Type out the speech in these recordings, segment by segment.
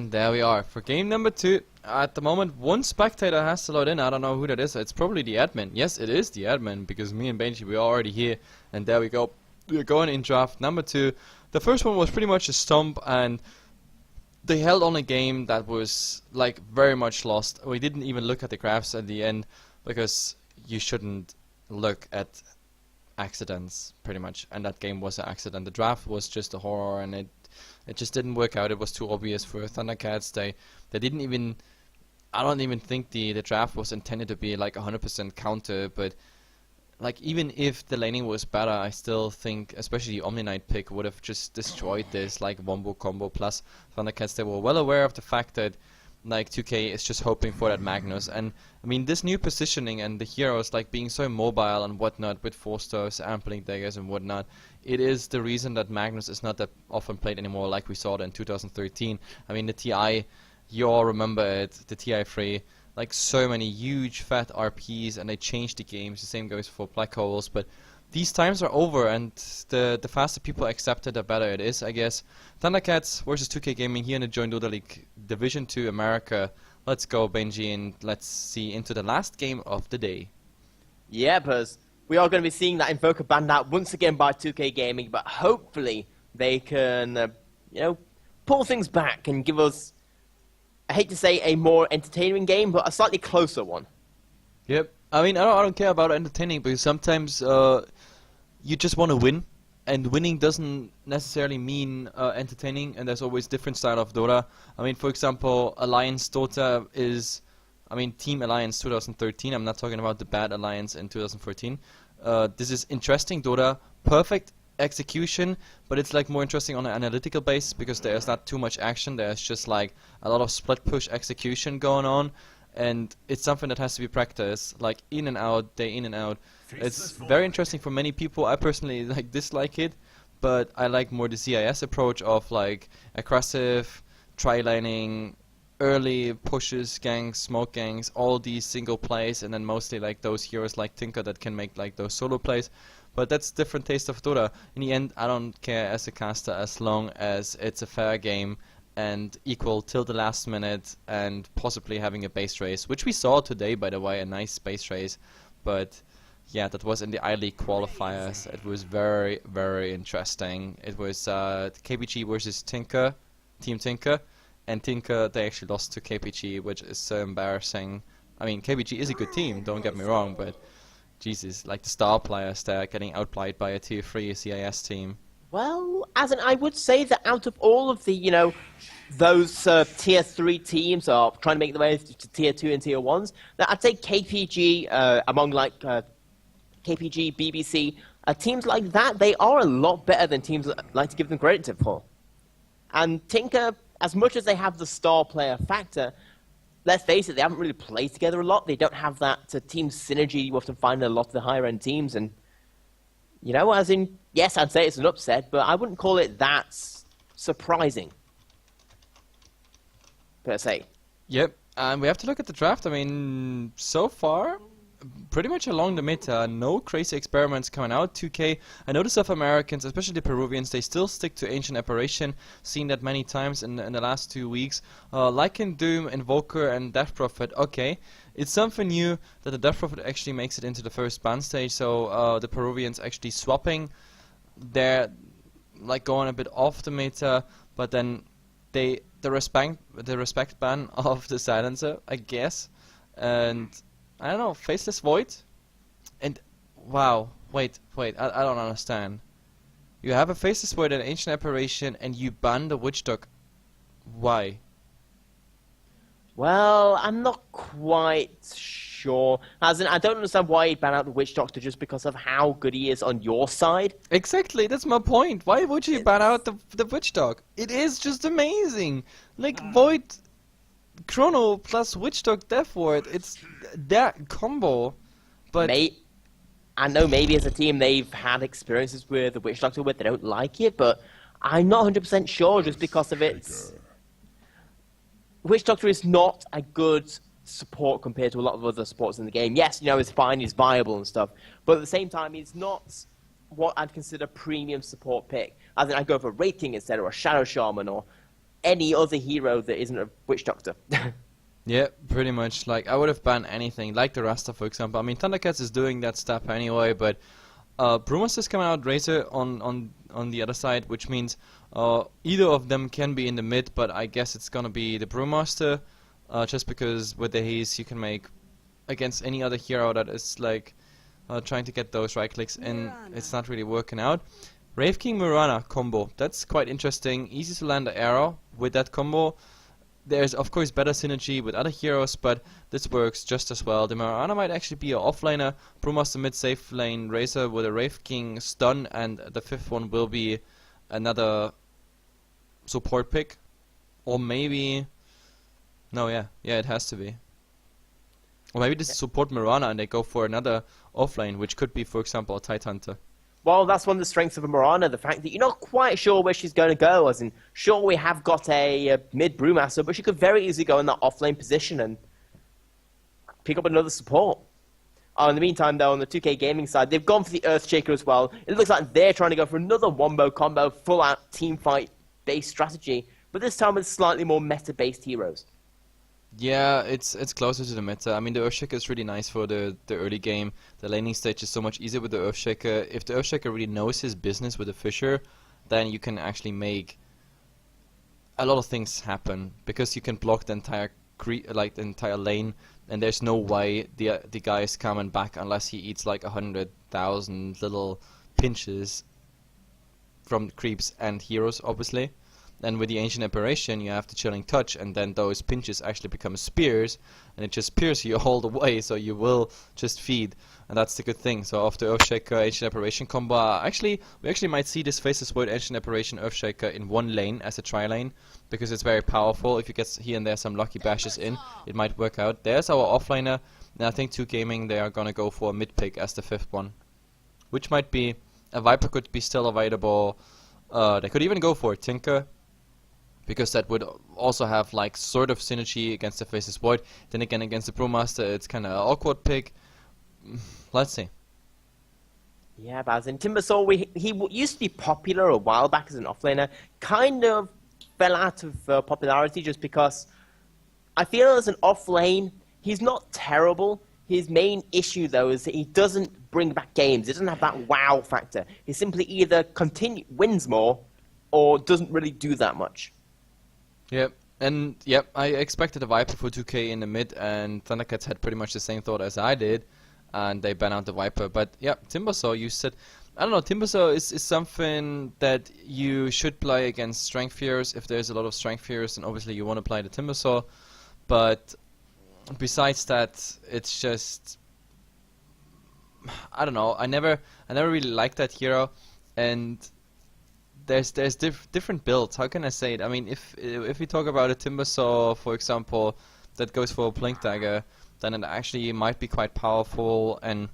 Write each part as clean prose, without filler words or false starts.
And there we are for game number 2. At the moment, one spectator has to load in. I don't know who that is. It's probably the admin. Yes, it is the admin, because me and Benji, we're already here. And there we go. We're going in draft number 2. The first one was pretty much a stomp, and they held on a game that was like very much lost. We didn't even look at the graphs at the end, because you shouldn't look at accidents, pretty much. And that game was an accident. The draft was just a horror, and it just didn't work out. It was too obvious for Thundercats. They didn't even, I don't even think the draft was intended to be like 100% counter, but like even if the laning was better, I still think especially the Omni Knight pick would have just destroyed this like wombo combo. Plus Thundercats, they were well aware of the fact that like 2K is just hoping for that Magnus. And I mean, this new positioning and the heroes like being so mobile and whatnot with 4-stars, ampling daggers and whatnot, it is the reason that Magnus is not that often played anymore like we saw it in 2013. I mean, the TI, you all remember it, the TI3, like so many huge fat RPs, and they changed the games. The same goes for Black Holes, but these times are over, and the faster people accept it, the better it is, I guess. Thundercats versus 2K Gaming here in the Join Dota League Division 2 America. Let's go, Benji, and let's see into the last game of the day. Yeah, Buzz. We are going to be seeing that Invoker banned out once again by 2K Gaming, but hopefully they can, pull things back and give us, I hate to say, a more entertaining game, but a slightly closer one. Yep. I mean, I don't care about entertaining, because sometimes you just want to win, and winning doesn't necessarily mean entertaining, and there's always different style of Dota. I mean, for example, Alliance Dota is, I mean, Team Alliance 2013, I'm not talking about the bad Alliance in 2014. This is interesting Dota, perfect execution, but it's like more interesting on an analytical basis, because there's not too much action. There's just like a lot of split push execution going on, and it's something that has to be practiced, like in and out, day in and out. It's very interesting for many people. I personally like dislike it, but I like more the CIS approach of like aggressive tri-laning, early pushes, ganks, smoke ganks, all these single plays, and then mostly like those heroes like Tinker that can make like those solo plays. But that's different taste of Dota. In the end, I don't care as a caster as long as it's a fair game and equal till the last minute, and possibly having a base race, which we saw today, by the way, a nice base race. But yeah, that was in the I-League qualifiers. It was very, very interesting. It was KPG versus Tinker, Team Tinker, and Tinker, they actually lost to KPG, which is so embarrassing. I mean, KPG is a good team, don't get me wrong, but Jesus, like the star players, they're getting outplayed by a tier 3 CIS team. Well, as I would say that out of all of the, those tier 3 teams are trying to make their way to tier 2 and tier 1s, that I'd say KPG, among like KPG, BBC, teams like that, they are a lot better than teams that like to give them credit for. And Tinker, as much as they have the star player factor, let's face it, they haven't really played together a lot. They don't have that team synergy you often find in a lot of the higher end teams. And, as in, yes, I'd say it's an upset, but I wouldn't call it that surprising, per se. Yep, and we have to look at the draft. I mean, so far, pretty much along the mid, no crazy experiments coming out. 2K, I know the South Americans, especially the Peruvians, they still stick to Ancient Apparition, seen that many times in the last 2 weeks. Lycan, Doom, Invoker, and Death Prophet, okay. It's something new that the Death Prophet actually makes it into the first ban stage, so the Peruvians actually swapping. They're like going a bit off the meta, but then the respect ban of the Silencer, I guess, and I don't know, Faceless Void, and wow, wait, I don't understand. You have a Faceless Void and Ancient Apparition, and you ban the Witch Dog. Why? Well, I'm not quite sure. As in, I don't understand why he'd ban out the Witch Doctor just because of how good he is on your side. Exactly, that's my point. Why would you ban out the Witch Dog? It is just amazing. Like, Void, Chrono plus Witch Dog Death Ward, it's that combo. But I know maybe as a team they've had experiences with the Witch Doctor where they don't like it, but I'm not 100% sure just because of its... Witch Doctor is not a good support compared to a lot of other supports in the game. Yes, it's fine, he's viable and stuff, but at the same time, he's not what I'd consider premium support pick. As in, I'd go for Wraith King instead, or a Shadow Shaman, or any other hero that isn't a Witch Doctor. Yeah, pretty much. Like, I would have banned anything, like the Rasta, for example. I mean, Thundercats is doing that stuff anyway, but Brewmaster's coming out Razor on the other side, which means either of them can be in the mid, but I guess it's gonna be the Brewmaster, just because with the haze you can make against any other hero that is like trying to get those right clicks in. It's not really working out. Wraith King Mirana combo, that's quite interesting. Easy to land the arrow with that combo. There's of course better synergy with other heroes, but this works just as well. The Mirana might actually be an offlaner, Brewmaster mid safe lane, Razor with a Wraith King stun, and the fifth one will be another support pick. Or maybe... No, yeah, it has to be. Or maybe this is support Mirana and they go for another offlane, which could be, for example, a Tidehunter. Well, that's one of the strengths of a Mirana, the fact that you're not quite sure where she's going to go. As in, sure, we have got a mid Brewmaster, but she could very easily go in that offlane position and pick up another support. In the meantime, though, on the 2K Gaming side, they've gone for the Earthshaker as well. It looks like they're trying to go for another wombo combo, full-out teamfight-based strategy, but this time with slightly more meta-based heroes. Yeah, it's closer to the meta. I mean, the Earthshaker is really nice for the early game. The laning stage is so much easier with the Earthshaker. If the Earthshaker really knows his business with the Fissure, then you can actually make a lot of things happen, because you can block the entire the entire lane, and there's no way the guy is coming back unless he eats like 100,000 little pinches from creeps and heroes, obviously. And with the Ancient Apparition, you have the Chilling Touch, and then those pinches actually become spears, and it just pierces you all the way, so you will just feed, and that's the good thing. So after Earthshaker, Ancient Apparition combo, we actually might see this Faceless Void, Ancient Apparition, Earthshaker in one lane as a tri-lane, because it's very powerful. If you get here and there some lucky bashes in, it might work out. There's our offlaner, and I think 2 Gaming, they are gonna go for a mid pick as the 5th one, which might be, a Viper could be still available. They could even go for a Tinker, because that would also have like sort of synergy against the Faceless Void. Then again, against the Brewmaster, it's kind of an awkward pick. Let's see. Yeah, but as in Timbersaw, he used to be popular a while back as an offlaner. Kind of fell out of popularity just because I feel as an offlane, he's not terrible. His main issue, though, is that he doesn't bring back games. He doesn't have that wow factor. He simply either wins more or doesn't really do that much. Yep, and I expected a Viper for 2K in the mid, and Thundercats had pretty much the same thought as I did, and they ban out the Viper. But yeah, Timbersaw, you said, I don't know, Timbersaw is something that you should play against Strength Fears. If there's a lot of Strength Fears, then obviously you want to play the Timbersaw. But besides that, it's just, I don't know, I never really liked that hero, and there's different builds. How can I say it? I mean, if we talk about a Timbersaw, for example, that goes for a Blink Dagger, then it actually might be quite powerful. And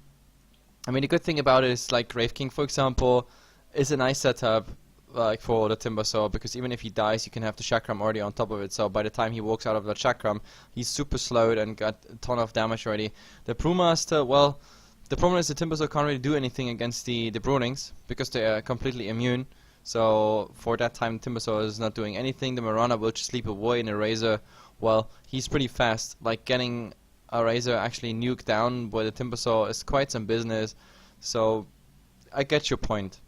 I mean, the good thing about it is, like Wraith King, for example, is a nice setup like for the Timbersaw, because even if he dies, you can have the Chakram already on top of it. So by the time he walks out of the Chakram, he's super slowed and got a ton of damage already. The Brewmaster, well, the problem is the Timbersaw can't really do anything against the Brewlings, because they are completely immune. So for that time, Timbersaw is not doing anything. The Mirana will just sleep away in a Razor. Well, he's pretty fast. Like, getting a Razor actually nuked down by the Timbersaw is quite some business. So I get your point.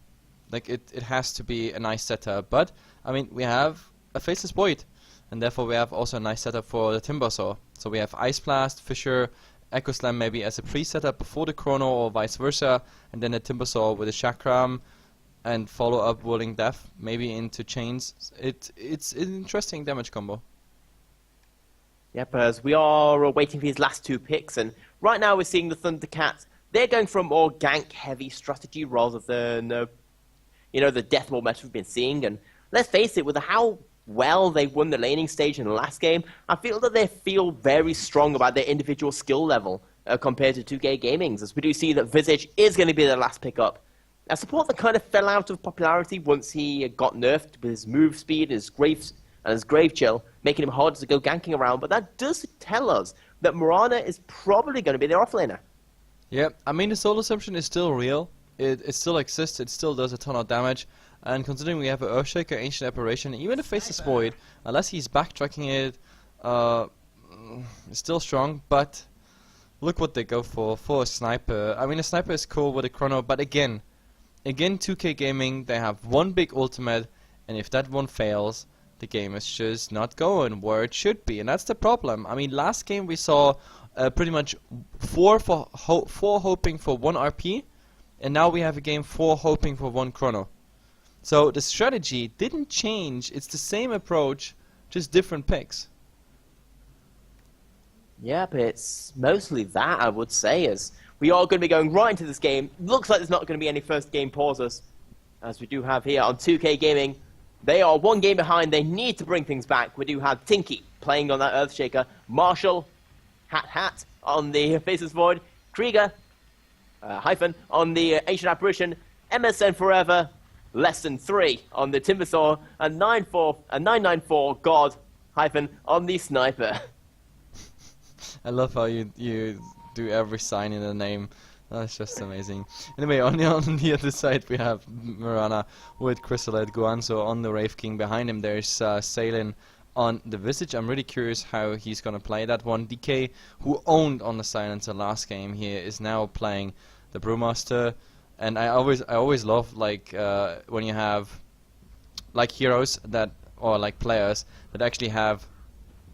Like, it has to be a nice setup. But I mean, we have a Faceless Void, and therefore we have also a nice setup for the Timbersaw. So we have Ice Blast, Fissure, Echo Slam maybe as a pre-setup before the Chrono, or vice versa, and then the Timbersaw with a Chakram, and follow up Whirling Death, maybe into Chains. It's an interesting damage combo. Yep, as we are waiting for his last 2 picks, and right now we're seeing the Thundercats. They're going for a more gank-heavy strategy rather than, the death ball meta we've been seeing. And let's face it, with how well they won the laning stage in the last game, I feel that they feel very strong about their individual skill level compared to 2K Gaming's, as we do see that Visage is going to be their last pickup. A support that kind of fell out of popularity once he got nerfed with his move speed, his Grave Chill, making him harder to go ganking around. But that does tell us that Mirana is probably going to be their offlaner. Yeah, I mean, the Soul Assumption is still real. It still exists. It still does a ton of damage. And considering we have an Earthshaker, Ancient Apparition, even the Faceless Void, unless he's backtracking it, it's still strong, but look what they go for a Sniper. I mean, a Sniper is cool with a Chrono, but again, 2K Gaming, they have one big ultimate, and if that one fails, the game is just not going where it should be, and that's the problem. I mean, last game we saw pretty much 4 hoping for 1 RP, and now we have a game 4 hoping for 1 Chrono. So the strategy didn't change, it's the same approach, just different picks. Yeah, but it's mostly that, I would say, as we are going to be going right into this game. Looks like there's not going to be any first game pauses, as we do have here on 2K Gaming. They are 1 game behind, they need to bring things back. We do have Tinky playing on that Earthshaker, Marshall, Hat on the Faceless Void, Krieger, Hyphen on the Ancient Apparition, MSN Forever, Less Than 3 on the Timbersaw, and 994 God, Hyphen on the Sniper. I love how you do every sign in the name. That's just amazing. Anyway, on the other side we have Mirana with Chrysalid, Guanzo on the Wraith King. Behind him there's Salin on the Visage. I'm really curious how he's gonna play that one. DK, who owned on the Silencer last game here, is now playing the Brewmaster. And I always love like when you have like heroes that, or like players that actually have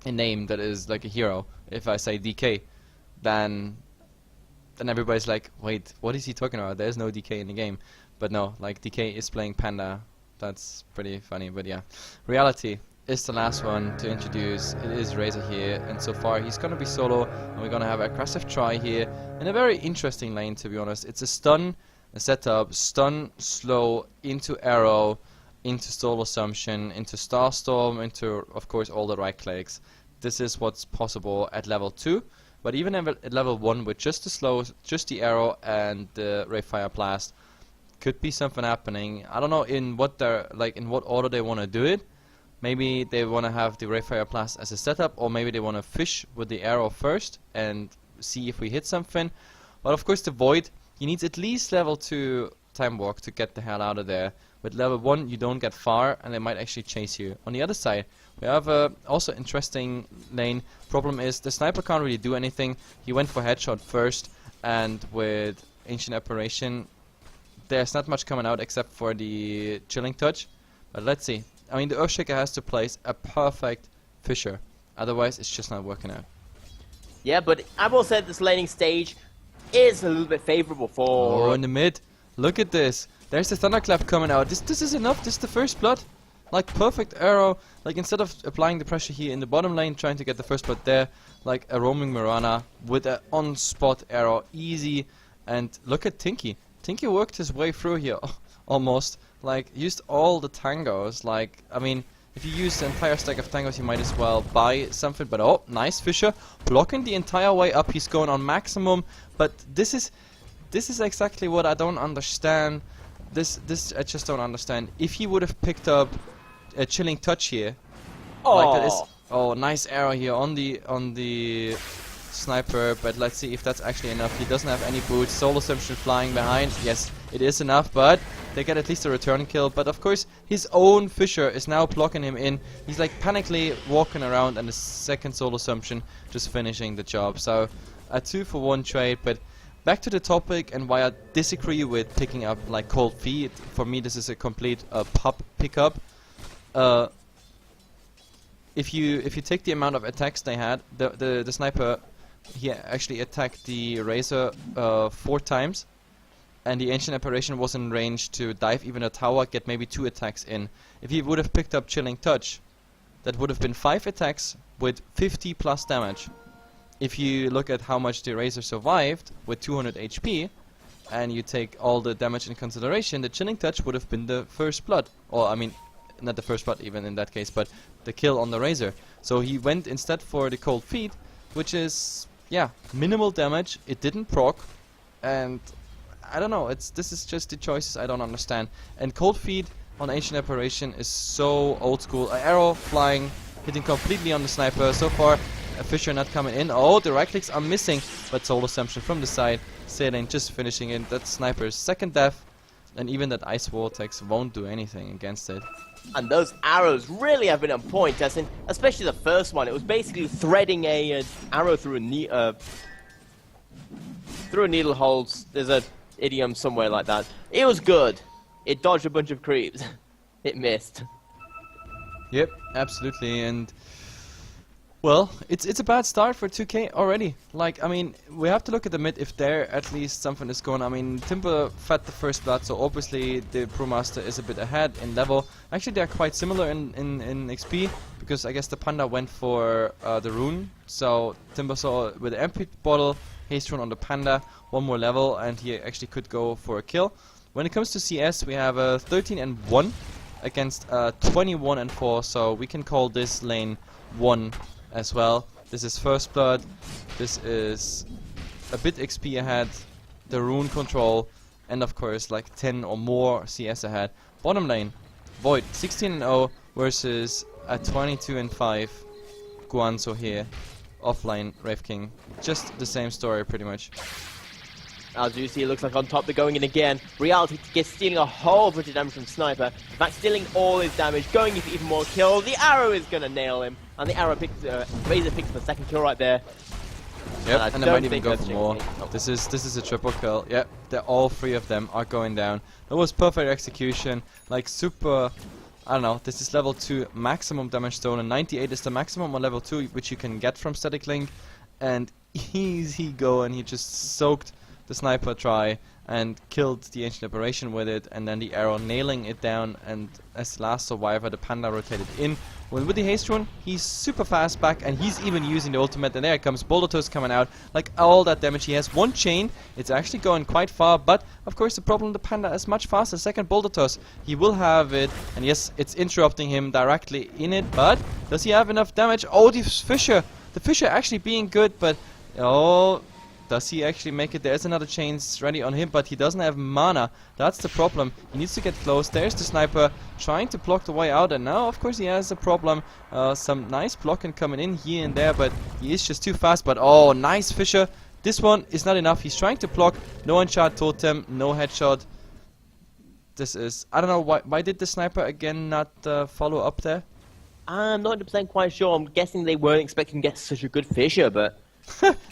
a name that is like a hero. If I say DK, then everybody's like, wait, what is he talking about? There's no DK in the game. But no, like DK is playing Panda. That's pretty funny, but yeah. Reality is the last one to introduce. It is Razor here, and so far he's gonna be solo, and we're gonna have an aggressive try here in a very interesting lane, to be honest. It's a stun, a setup, stun, slow, into arrow, into Soul Assumption, into Starstorm, into, of course, all the right clicks. This is what's possible at level 2, but even at level 1 with just the slow, just the arrow and the Ray Fire Blast, could be something happening. I don't know in what order they want to do it. Maybe they want to have the Ray Fire Blast as a setup, or maybe they want to fish with the arrow first and see if we hit something. But of course the Void, you need at least level 2 Time Walk to get the hell out of there. With level 1 you don't get far, and they might actually chase you. On the other side we have a also interesting lane. Problem is the Sniper can't really do anything. He went for headshot first, and with Ancient Apparition there's not much coming out except for the Chilling Touch. But let's see. I mean, the Earthshaker has to place a perfect Fisher, otherwise it's just not working out. Yeah, but I will say this laning stage is a little bit favorable for... Oh, in the mid. Look at this. There's the Thunderclap coming out. This is enough. This is the first blood. Like, perfect arrow. Like, instead of applying the pressure here in the bottom lane, trying to get the first blood there, like a roaming Mirana with an on-spot arrow. Easy. And look at Tinky. Tinky worked his way through here, almost. Like, used all the tangos. Like, I mean, if you use the entire stack of tangos, you might as well buy something. But oh, nice Fisher, blocking the entire way up. He's going on maximum. But this is exactly what I don't understand. This I just don't understand. If he would have picked up a Chilling Touch here, like that is, oh, nice arrow here on the Sniper. But let's see if that's actually enough. He doesn't have any boots. Soul Assumption flying behind. Yes, it is enough, but they get at least a return kill. But of course, his own Fisher is now blocking him in. He's like panically walking around, and the second Soul Assumption just finishing the job. So a 2-for-1 trade. But back to the topic and why I disagree with picking up like Cold Feet. For me, this is a complete pop pickup. If you take the amount of attacks they had, the Sniper, he actually attacked the Razor 4 times, and the Ancient Apparition was in range to dive even a tower, get maybe 2 attacks in. If he would have picked up Chilling Touch, that would have been 5 attacks with 50 plus damage. If you look at how much the Razor survived with 200 HP, and you take all the damage in consideration, the Chilling Touch would have been the first blood. Or, I mean, not the first blood even in that case, but the kill on the Razor. So he went instead for the Cold Feet, which is, yeah, minimal damage. It didn't proc, and I don't know, this is just the choices I don't understand. And Cold Feet on Ancient Apparition is so old school. An arrow flying, hitting completely on the Sniper. So far, a Fisher not coming in. Oh, the right clicks are missing, but Soul Assumption from the side. Sailing just finishing in. That Sniper's second death. And even that Ice Vortex won't do anything against it. And those arrows really have been on point, as in, especially the first one. It was basically threading a arrow through a needle hole. There's a idiom somewhere like that. It was good. It dodged a bunch of creeps. It missed. Yep, absolutely. And well, it's a bad start for 2K already. Like, I mean, we have to look at the mid if there at least something is going. I mean, Timber fed the first blood, so obviously the Brewmaster is a bit ahead in level. Actually, they're quite similar in XP, because I guess the Panda went for the rune. So Timber saw with the MP bottle, haste rune on the Panda, one more level, and he actually could go for a kill. When it comes to CS, we have 13 and 1 against 21 and 4, so we can call this lane 1 as well. This is first blood, this is a bit XP ahead, the rune control, and of course like 10 or more CS ahead. Bottom lane, Void 16 and 0 versus a 22 and 5 Guanzo here. Offline Wraith King, just the same story pretty much. As you see, it looks like on top they're going in again. Reality gets stealing a whole bunch of damage from Sniper. In fact, stealing all his damage, going for even more kills. The arrow is going to nail him. And the arrow picks, Razor picks the second kill right there. Yep, and they might even go for more. This is a triple kill. Yep, all three of them are going down. That was perfect execution. Like super, I don't know, this is level 2 maximum damage stone, and 98 is the maximum on level 2 which you can get from Static Link. And easy go, and he just soaked the Sniper try and killed the Ancient Aberration with it, and then the arrow nailing it down, and as the last survivor the Panda rotated in. With the haste rune, he's super fast back, and he's even using the ultimate, and there it comes, Boulder Toast coming out, like all that damage. He has one chain, it's actually going quite far, but of course the problem, the Panda is much faster. Second Boulder Toast, he will have it, and yes, it's interrupting him directly in it, but does he have enough damage? Oh, the Fisher actually being good, but oh, does he actually make it? There's another chains ready on him, but he doesn't have mana. That's the problem. He needs to get close. There's the Sniper trying to block the way out, and now of course he has a problem. Some nice blocking coming in here and there, but he is just too fast. But oh, nice Fisher. This one is not enough. He's trying to block. No Unshot Totem, no headshot. This is, I don't know, why did the Sniper again not follow up there? I'm not 100% quite sure. I'm guessing they weren't expecting to get such a good Fisher, but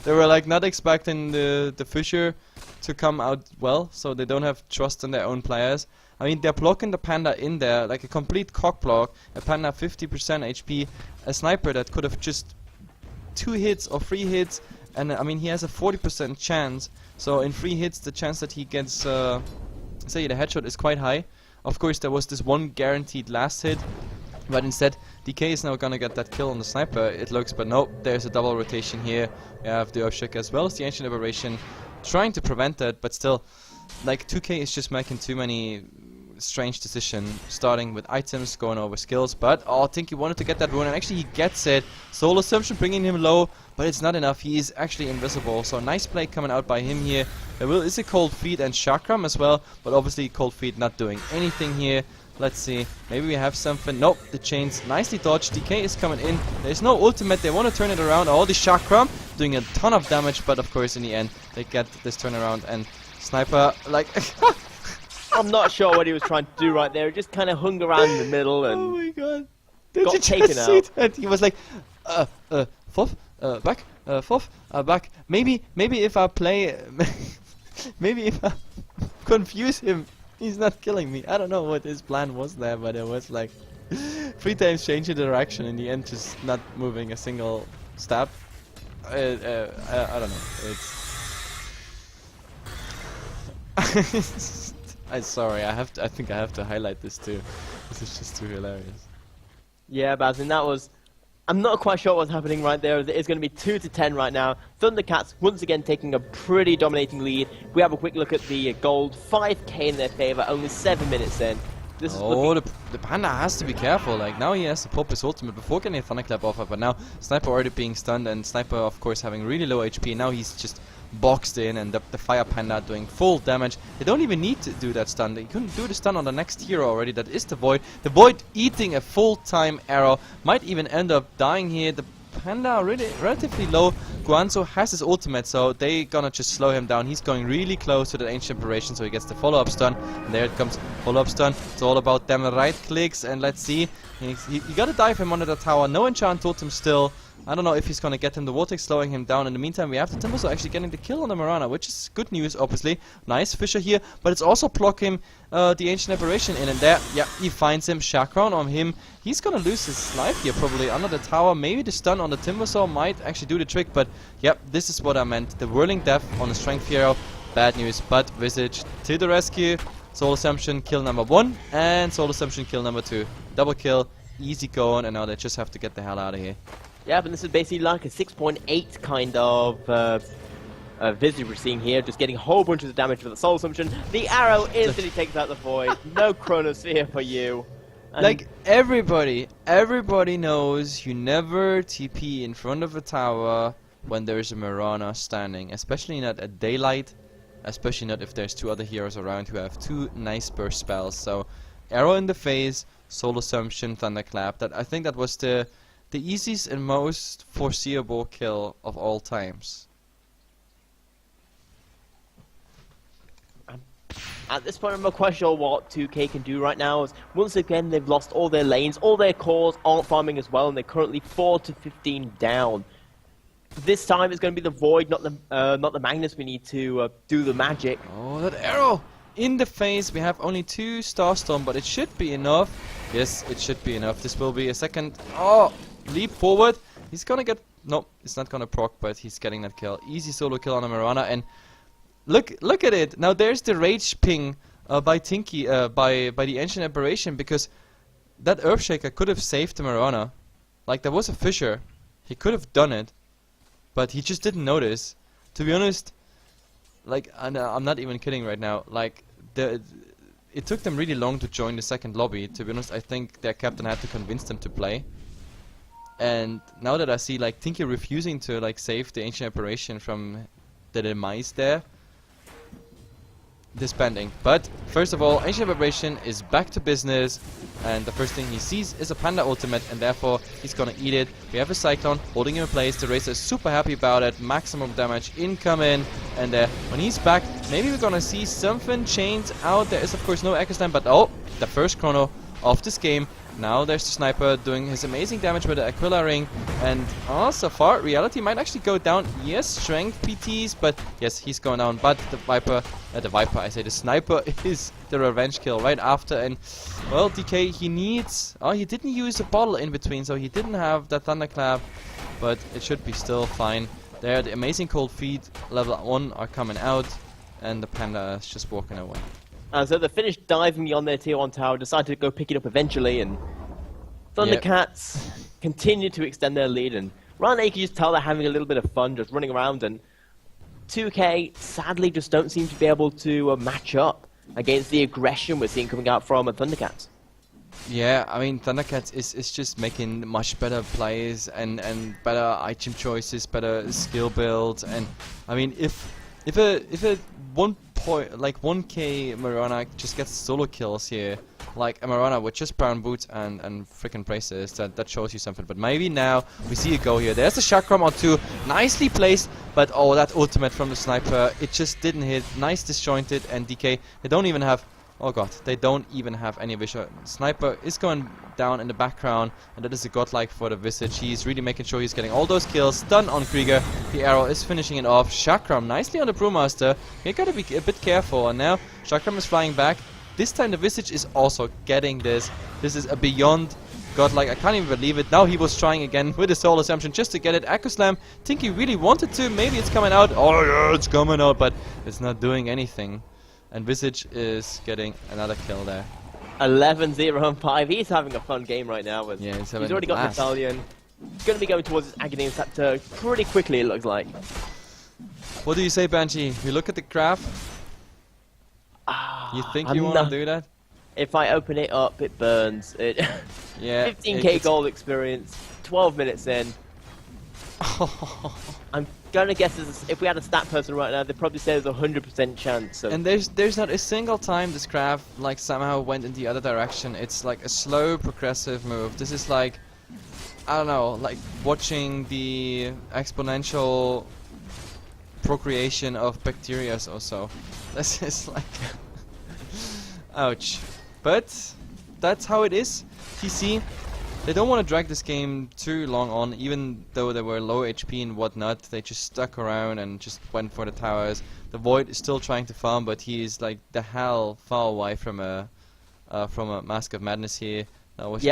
they were like not expecting the Fisher to come out well, so they don't have trust in their own players. I mean, they're blocking the Panda in there like a complete cock block. A Panda 50% HP, a Sniper that could have just 2 hits or 3 hits, and I mean he has a 40% chance. So in 3 hits, the chance that he gets say the headshot is quite high. Of course, there was this one guaranteed last hit, but instead DK is now gonna get that kill on the Sniper, it looks, but no, there's a double rotation here. We have the Earthshaker as well as the Ancient Aberration trying to prevent that, but still, like 2K is just making too many strange decisions, starting with items, going over skills, but oh, I think he wanted to get that rune, and actually he gets it. Soul Assumption bringing him low, but it's not enough. He is actually invisible, so nice play coming out by him here. There is a Cold Feet and Chakram as well, but obviously Cold Feet not doing anything here. Let's see, maybe we have something. Nope, the chains nicely dodged. DK is coming in. There's no ultimate, they want to turn it around. Oh, the Chakram doing a ton of damage, but of course in the end they get this turnaround, and Sniper, like I'm not sure what he was trying to do right there. He just kind of hung around in the middle and oh my god, did got you taken just out. see that? He was like fourth, back, fourth, back. Maybe if I play maybe if I confuse him, he's not killing me. I don't know what his plan was there, but it was like 3 times changing the direction, in the end just not moving a single step. I don't know. It's I'm sorry. I think I have to highlight this too. This is just too hilarious. Yeah, Bazin, that was... I'm not quite sure what's happening right there. It's going to be 2-10 right now. Thundercats once again taking a pretty dominating lead. We have a quick look at the gold. 5k in their favor, only 7 minutes in. This is the Panda has to be careful. Like, now he has to pop his ultimate before getting a Thunderclap off, but now Sniper already being stunned, and Sniper of course having really low HP. Now he's just boxed in, and the Fire Panda doing full damage. They don't even need to do that stun. They couldn't do the stun on the next hero already. That is the Void. The Void eating a full-time arrow. Might even end up dying here. The Panda really relatively low. Guanzo has his ultimate, so they gonna just slow him down. He's going really close to the ancient aberration, so he gets the follow-up stun. And there it comes, follow-up stun. It's all about them right clicks, and let's see. You gotta dive him under the tower. No enchant totem still. I don't know if he's gonna get him. The Vortex slowing him down. In the meantime, we have the Timbersaw actually getting the kill on the Mirana, which is good news, obviously. Nice Fisher here, but it's also blocking the Ancient Aberration in. And there, yeah, he finds him. Chakram on him. He's gonna lose his life here, probably, under the tower. Maybe the stun on the Timbersaw might actually do the trick, but yep, this is what I meant. The Whirling Death on the Strength Hero. Bad news, but Visage to the rescue. Soul Assumption kill number 1, and Soul Assumption kill number 2. Double kill, easy going, and now they just have to get the hell out of here. Yeah, but this is basically like a 6.8 kind of Visage we're seeing here, just getting a whole bunch of damage for the Soul Assumption. The arrow instantly takes out the Void. No Chronosphere for you. And like, everybody knows you never TP in front of a tower when there's a Mirana standing, especially not at daylight, especially not if there's 2 other heroes around who have 2 nice burst spells. So, arrow in the face, Soul Assumption, Thunderclap. I think that was the easiest and most foreseeable kill of all times. At this point, I'm not quite sure what 2K can do right now. As once again, they've lost all their lanes, all their cores aren't farming as well, and they're currently 4 to 15 down. This time, it's going to be the Void, not the Magnus. We need to do the magic. Oh, that arrow in the face. We have only 2 Starstorm, but it should be enough. Yes, it should be enough. This will be a second. Oh, leap forward. He's gonna get. No, it's not gonna proc, but he's getting that kill. Easy solo kill on a Mirana, and look at it. Now there's the rage ping by Tinky, by the Ancient Aberration, because that Earthshaker could have saved the Mirana. Like, there was a fissure. He could have done it, but he just didn't notice. To be honest, like, I'm not even kidding right now. Like, it took them really long to join the second lobby. To be honest, I think their captain had to convince them to play. And now that I see, like, Tinky refusing to, like, save the Ancient Aberration from the demise there, disbanding. But first of all, Ancient Aberration is back to business, and the first thing he sees is a Panda ultimate, and therefore he's gonna eat it. We have a Cyclone holding him in place. The Racer is super happy about it. Maximum damage incoming, and when he's back, maybe we're gonna see something change out. There is of course no Echo Slam, but oh, the first chrono of this game. Now there's the Sniper doing his amazing damage with the Aquila Ring, and so far Reality might actually go down. Yes, Strength PTs, but yes, he's going down. But the the Sniper is the revenge kill right after, and well, DK, he needs. Oh, he didn't use a bottle in between, so he didn't have that Thunderclap, but it should be still fine. There, the amazing Cold Feet level 1 are coming out, and the Panda is just walking away. So they finished diving on their tier 1 tower, decided to go pick it up eventually, and Thundercats continue to extend their lead, and right now you can just tell they're having a little bit of fun just running around, and 2K sadly just don't seem to be able to match up against the aggression we're seeing coming out from Thundercats. Yeah, I mean, Thundercats is just making much better plays and better item choices, better skill builds, and I mean, if a 1K Mirana just gets solo kills here, like a Mirana with just brown boots and freaking braces, that shows you something. But maybe now we see a go here. There's the Chakram on 2, nicely placed, but oh, that ultimate from the Sniper, it just didn't hit. Nice disjointed, and DK, they don't even have. Oh god, they don't even have any vision. Sniper is going down in the background, and that is a godlike for the Visage. He's really making sure he's getting all those kills. Stun on Krieger. The arrow is finishing it off. Chakram nicely on the Brewmaster. You gotta be a bit careful, and now Chakram is flying back. This time the Visage is also getting this. This is a beyond godlike. I can't even believe it. Now he was trying again with the Soul Assumption just to get it. Echo Slam. Tinky really wanted to. Maybe it's coming out. Oh yeah, it's coming out, but it's not doing anything. And Visage is getting another kill there. 11-0-5. He's having a fun game right now. With yeah, he's already got Battalion. He's going to be going towards his Aghanim Scepter pretty quickly, it looks like. What do you say, Banshee? You look at the graph. You think you want to do that? If I open it up, it burns. Yeah. 15k gold experience. 12 minutes in. I'm gonna guess if we had a stat person right now, they'd probably say there's a 100% chance. And there's not a single time this graph like somehow went in the other direction. It's like a slow progressive move. This is like I don't know, like watching the exponential procreation of bacteria or so. This is like ouch. But that's how it is. TC, they don't want to drag this game too long on, even though they were low HP and whatnot. They just stuck around and just went for the towers. The Void is still trying to farm, but he is like the hell far away from a Mask of Madness here. I was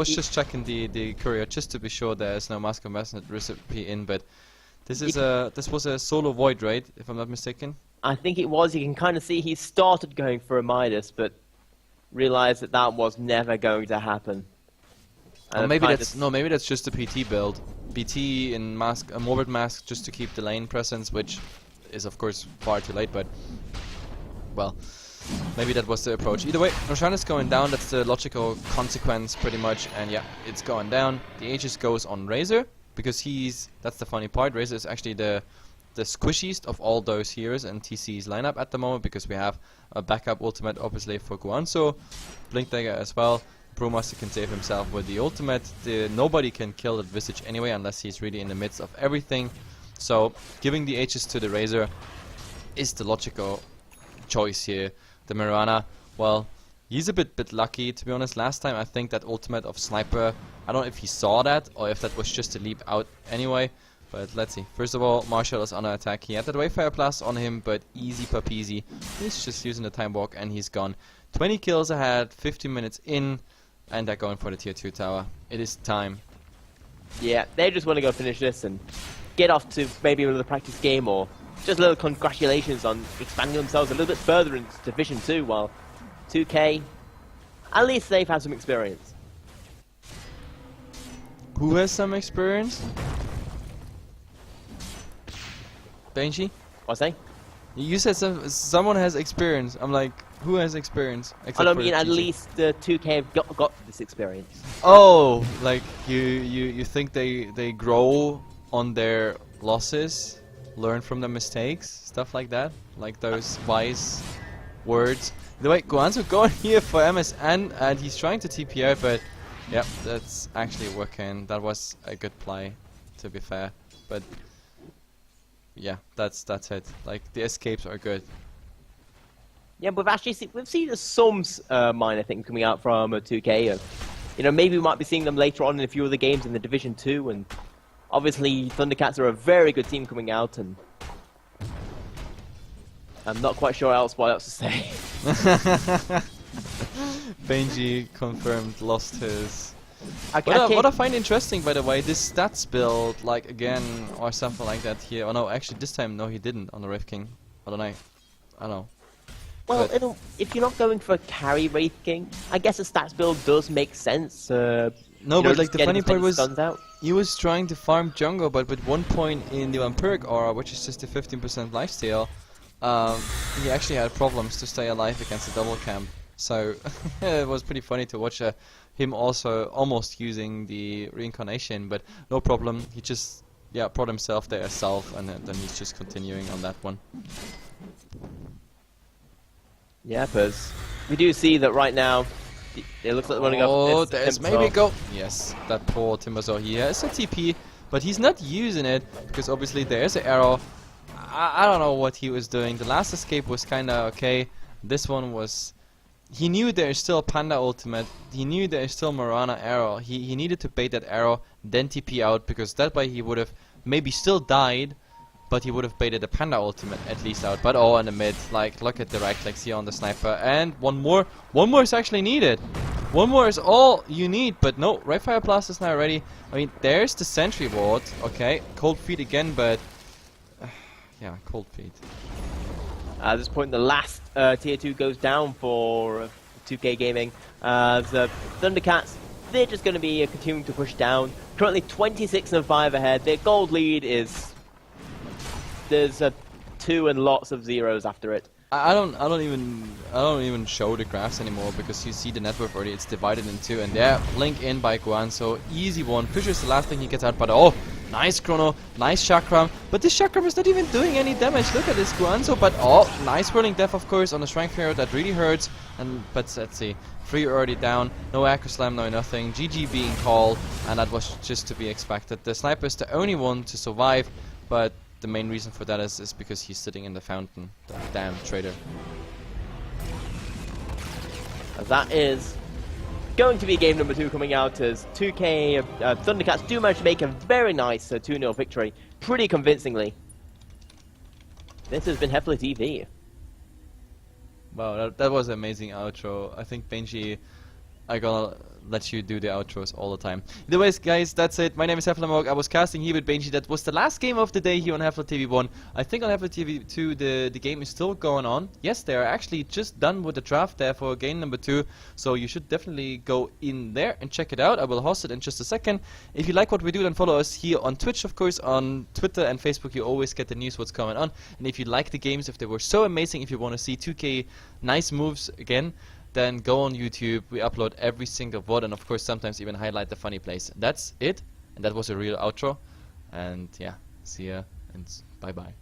just checking the courier just to be sure there's no Mask of Madness recipe in, but this was a solo Void raid, if I'm not mistaken. I think it was. You can kind of see he started going for a Midas, but realized that that was never going to happen. Or maybe that's just a PT build. PT in mask, a Morbid Mask just to keep the lane presence, which is of course far too late, but well, maybe that was the approach. Either way, Roshan is going down, that's the logical consequence pretty much, and yeah, it's going down. The Aegis goes on Razor, because that's the funny part, Razor is actually the squishiest of all those heroes in TC's lineup at the moment, because we have a backup ultimate obviously for Guanzo, Blink Dagger as well. Brewmaster can save himself with the ultimate. Nobody can kill that Visage anyway unless he's really in the midst of everything. So giving the Aegis to the Razor is the logical choice here. The Mirana, well, he's a bit lucky to be honest. Last time I think that ultimate of Sniper, I don't know if he saw that or if that was just a leap out anyway. But let's see. First of all, Marshall is under attack. He had that Wayfire Plus on him, but easy peasy. He's just using the Time Walk and he's gone. 20 kills ahead, 15 minutes in, and they're going for the tier 2 tower. It is time. Yeah, they just want to go finish this and get off to maybe another practice game, or just a little congratulations on expanding themselves a little bit further into Division 2, while 2K, at least they've had some experience. Who has some experience? Benji? What's that? You said someone has experience. I'm like, who has experience? I don't mean at least 2K have got this experience. Oh, like you think they grow on their losses, learn from their mistakes, stuff like that, like those wise words. The way Guanzo going here for MSN, and he's trying to TP out, but yeah, that's actually working. That was a good play, to be fair, but. Yeah, that's it. Like the escapes are good. Yeah, but we've seen some minor things coming out from 2K. You know, maybe we might be seeing them later on in a few other games in the Division 2. And obviously, Thundercats are a very good team coming out, and I'm not quite sure what else to say. Benji confirmed lost his. What I find interesting, by the way, this stats build, like again, or something like that here. Oh no, actually this time, no, he didn't on the Wraith King. I don't know. Well, if you're not going for carry Wraith King, I guess a stats build does make sense. No, but like the funny part was, he was trying to farm jungle, but with 1 point in the Vampiric Aura, which is just a 15% lifesteal, he actually had problems to stay alive against the double camp. So it was pretty funny to watch him also almost using the reincarnation, but no problem. He just brought himself there self, and then he's just continuing on that one. Yeah, because we do see that right now. It looks like they're running up. Oh, there's maybe a go. Yes, that poor Timbersaw. He has a TP, but he's not using it because obviously there's an arrow. I don't know what he was doing. The last escape was kind of okay. This one was. He knew there is still Panda ultimate. He knew there is still Marana arrow. He needed to bait that arrow, then TP out, because that way he would have maybe still died, but he would have baited the Panda ultimate at least out. But oh, in the mid, like look at the right clicks here on the sniper, and one more is actually needed. One more is all you need, but no, Rayfire Blast is now ready. I mean, there's the sentry ward. Okay, cold feet again, but yeah, cold feet. At this point, the last tier 2 goes down for 2K Gaming. The Thundercats, they're just going to be continuing to push down. Currently 26-5 ahead. Their gold lead is there's 2 and lots of zeros after it. I don't even show the graphs anymore because you see the net worth already. It's divided in 2, and yeah, blink in by Guan, so easy one. Fisher's the last thing he gets out, but oh, Nice chrono, nice chakram, but this chakram is not even doing any damage. Look at this Guanzo, but oh, nice whirling death of course on the Shrine Pharaoh, that really hurts. But let's see, 3 already down, no Acro Slam, no nothing, GG being called, and that was just to be expected. The sniper is the only one to survive, but the main reason for that is because he's sitting in the fountain. The damn traitor. That is going to be game number 2 coming out as 2K Thundercats do manage to make a very nice 2-0 victory, pretty convincingly. This has been HeflaTV. Wow, that was an amazing outro. I think Benji, I gonna let you do the outros all the time. Anyways, guys, that's it. My name is HeflaMog. I was casting here with Benji. That was the last game of the day here on HeflaTV 1. I think on HeflaTV 2 the game is still going on. Yes, they are actually just done with the draft there for game number 2. So you should definitely go in there and check it out. I will host it in just a second. If you like what we do, then follow us here on Twitch, of course. On Twitter and Facebook, you always get the news what's going on. And if you like the games, if they were so amazing, if you want to see 2K nice moves again, then go on YouTube. We upload every single VOD, and of course sometimes even highlight the funny plays. That's it, and that was a real outro. And yeah, see ya and bye bye.